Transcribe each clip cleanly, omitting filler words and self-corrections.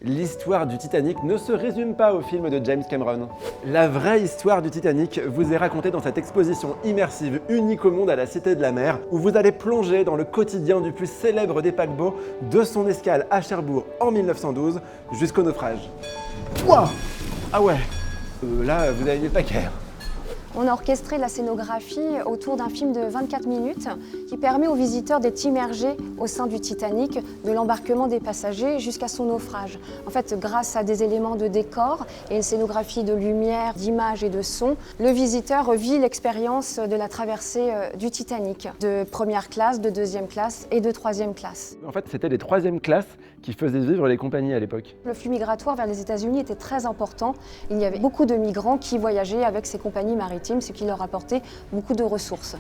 L'histoire du Titanic ne se résume pas au film de James Cameron. La vraie histoire du Titanic vous est racontée dans cette exposition immersive unique au monde à la Cité de la Mer, où vous allez plonger dans le quotidien du plus célèbre des paquebots, de son escale à Cherbourg en 1912 jusqu'au naufrage. Wouah! Ah ouais, là vous avez mis le paquet. On a orchestré la scénographie autour d'un film de 24 minutes qui permet aux visiteurs d'être immergés au sein du Titanic, de l'embarquement des passagers jusqu'à son naufrage. En fait, grâce à des éléments de décor et une scénographie de lumière, d'images et de son, le visiteur vit l'expérience de la traversée du Titanic, de première classe, de deuxième classe et de troisième classe. En fait, c'était les troisième classes qui faisaient vivre les compagnies à l'époque. Le flux migratoire vers les États-Unis était très important. Il y avait beaucoup de migrants qui voyageaient avec ces compagnies maritimes, ce qui leur apportait beaucoup de ressources.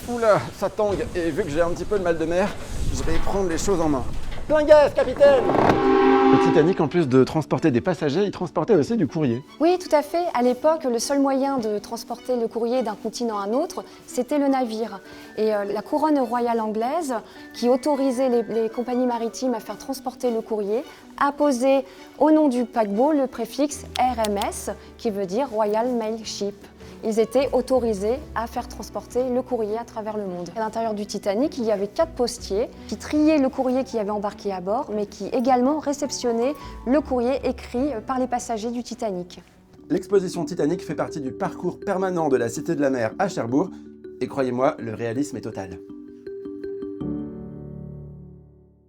Oula, ça tangue, et vu que j'ai un petit peu de mal de mer, je vais prendre les choses en main. Plein gaz, capitaine! Le Titanic, en plus de transporter des passagers, il transportait aussi du courrier. Oui, tout à fait. À l'époque, le seul moyen de transporter le courrier d'un continent à un autre, c'était le navire. Et la couronne royale anglaise, qui autorisait les compagnies maritimes à faire transporter le courrier, a posé au nom du paquebot le préfixe RMS, qui veut dire Royal Mail Ship. Ils étaient autorisés à faire transporter le courrier à travers le monde. À l'intérieur du Titanic, il y avait 4 postiers qui triaient le courrier qui avait embarqué à bord, mais qui également réceptionnaient le courrier écrit par les passagers du Titanic. L'exposition Titanic fait partie du parcours permanent de la Cité de la Mer à Cherbourg, et croyez-moi, le réalisme est total.